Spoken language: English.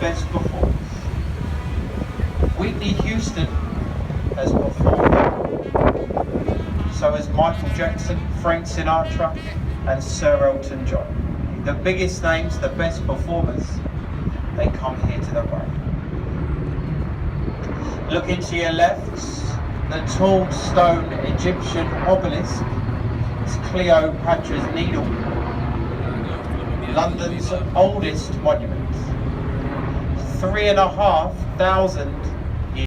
best performers. Whitney Houston has performed, so has Michael Jackson, Frank Sinatra and Sir Elton John. The biggest names, the best performers, they come here to the right. Looking to your left, the tall stone Egyptian obelisk is Cleopatra's Needle, London's oldest monument. 3,500